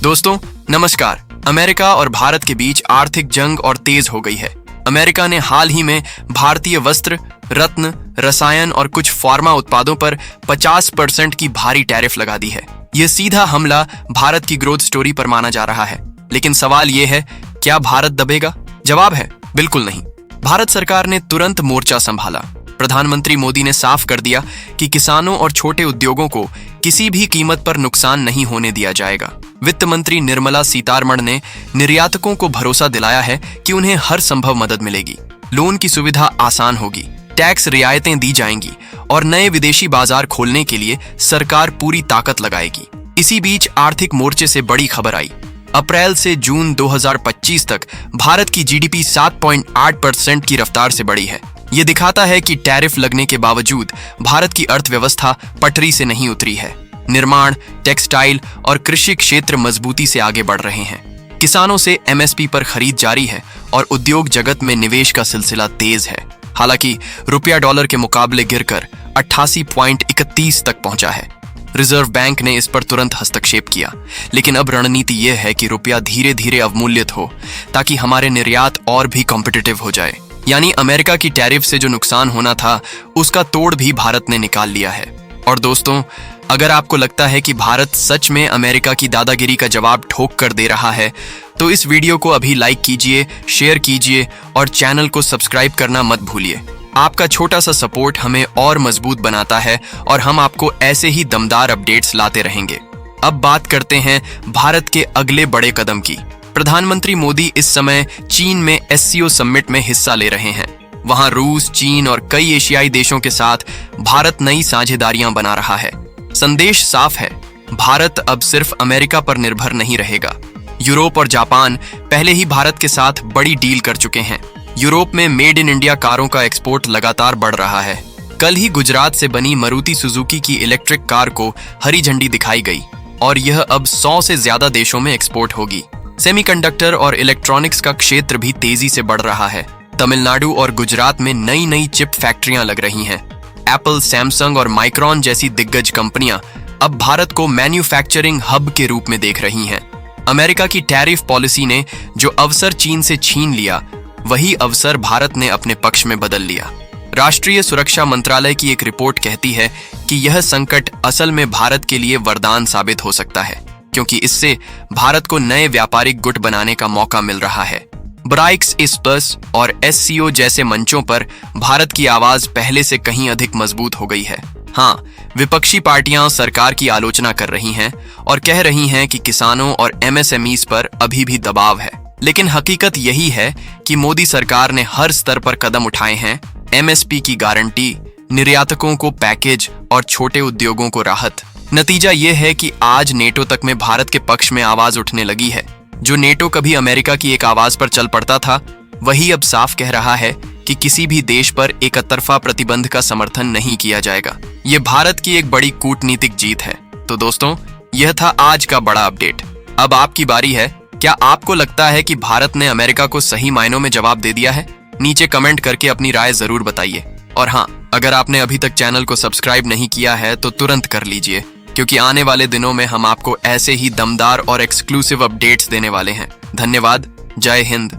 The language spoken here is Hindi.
दोस्तों नमस्कार। अमेरिका और भारत के बीच आर्थिक जंग और तेज हो गई है। अमेरिका ने हाल ही में भारतीय वस्त्र, रत्न, रसायन और कुछ फार्मा उत्पादों पर 50% की भारी टैरिफ लगा दी है। यह सीधा हमला भारत की ग्रोथ स्टोरी पर माना जा रहा है। लेकिन सवाल यह है, क्या भारत दबेगा? जवाब है बिल्कुल नहीं। भारत सरकार ने तुरंत मोर्चा संभाला। प्रधानमंत्री मोदी ने साफ कर दिया कि किसानों और छोटे उद्योगों को किसी भी कीमत पर नुकसान नहीं होने दिया जाएगा। वित्त मंत्री निर्मला सीतारमण ने निर्यातकों को भरोसा दिलाया है कि उन्हें हर संभव मदद मिलेगी। लोन की सुविधा आसान होगी, टैक्स रियायतें दी जाएंगी और नए विदेशी बाजार खोलने के लिए सरकार पूरी ताकत लगाएगी। इसी बीच आर्थिक मोर्चे से बड़ी खबर आई। अप्रैल से जून 2025 तक भारत की जीडीपी 7.8% की रफ्तार से बढ़ी है। ये दिखाता है कि टैरिफ लगने के बावजूद भारत की अर्थव्यवस्था पटरी से नहीं उतरी है। निर्माण, टेक्सटाइल और कृषि क्षेत्र मजबूती से आगे बढ़ रहे हैं। किसानों से एमएसपी पर खरीद जारी है और उद्योग जगत में निवेश का सिलसिला तेज है। हालांकि रुपया डॉलर के मुकाबले गिरकर 88.31 तक पहुंचा है। रिजर्व बैंक ने इस पर तुरंत हस्तक्षेप किया, लेकिन अब रणनीति यह है कि रुपया धीरे धीरे अवमूल्यित हो ताकि हमारे निर्यात और भी कॉम्पिटिटिव हो जाए। यानी अमेरिका की टैरिफ से जो नुकसान होना था उसका तोड़ भी भारत ने निकाल लिया है। और दोस्तों, अगर आपको लगता है कि भारत सच में अमेरिका की दादागिरी का जवाब ठोक कर दे रहा है तो इस वीडियो को अभी लाइक कीजिए, शेयर कीजिए और चैनल को सब्सक्राइब करना मत भूलिए। आपका छोटा सा सपोर्ट हमें और मजबूत बनाता है और हम आपको ऐसे ही दमदार अपडेट्स लाते रहेंगे। अब बात करते हैं भारत के अगले बड़े कदम की। प्रधानमंत्री मोदी इस समय चीन में एससीओ समिट में हिस्सा ले रहे हैं। वहां रूस, चीन और कई एशियाई देशों के साथ भारत नई साझेदारियां बना रहा है। संदेश साफ है, भारत अब सिर्फ अमेरिका पर निर्भर नहीं रहेगा। यूरोप और जापान पहले ही भारत के साथ बड़ी डील कर चुके हैं। यूरोप में मेड इन इंडिया कारों का एक्सपोर्ट लगातार बढ़ रहा है। कल ही गुजरात से बनी मारुति सुजुकी की इलेक्ट्रिक कार को हरी झंडी दिखाई गई और यह अब 100 से ज्यादा देशों में एक्सपोर्ट होगी। सेमीकंडक्टर और इलेक्ट्रॉनिक्स का क्षेत्र भी तेजी से बढ़ रहा है। तमिलनाडु और गुजरात में नई नई चिप फैक्ट्रियां लग रही हैं। एप्पल, सैमसंग और माइक्रॉन जैसी दिग्गज कंपनियां अब भारत को मैन्युफैक्चरिंग हब के रूप में देख रही हैं। अमेरिका की टैरिफ पॉलिसी ने जो अवसर चीन से छीन लिया, वही अवसर भारत ने अपने पक्ष में बदल लिया। राष्ट्रीय सुरक्षा मंत्रालय की एक रिपोर्ट कहती है कि यह संकट असल में भारत के लिए वरदान साबित हो सकता है, क्योंकि इससे भारत को नए व्यापारिक गुट बनाने का मौका मिल रहा है। ब्राइक्स, इस्पस और एससीओ जैसे मंचों पर भारत की आवाज पहले से कहीं अधिक मजबूत हो गई है। हाँ, विपक्षी पार्टियां सरकार की आलोचना कर रही हैं और कह रही हैं कि किसानों और एमएसएमईज पर अभी भी दबाव है। लेकिन हकीकत यही है कि मोदी सरकार ने हर स्तर पर कदम उठाए हैं। एमएसपी की गारंटी, निर्यातकों को पैकेज और छोटे उद्योगों को राहत। नतीजा यह है कि आज नेटो तक में भारत के पक्ष में आवाज उठने लगी है। जो नेटो कभी अमेरिका की एक आवाज पर चल पड़ता था, वही अब साफ कह रहा है कि किसी भी देश पर एक तरफा प्रतिबंध का समर्थन नहीं किया जाएगा। ये भारत की एक बड़ी कूटनीतिक जीत है। तो दोस्तों, यह था आज का बड़ा अपडेट। अब आपकी बारी है। क्या आपको लगता है कि भारत ने अमेरिका को सही मायनों में जवाब दे दिया है? नीचे कमेंट करके अपनी राय जरूर बताइए। और हाँ, अगर आपने अभी तक चैनल को सब्सक्राइब नहीं किया है तो तुरंत कर लीजिए, क्योंकि आने वाले दिनों में हम आपको ऐसे ही दमदार और एक्सक्लूसिव अपडेट्स देने वाले हैं। धन्यवाद। जय हिंद।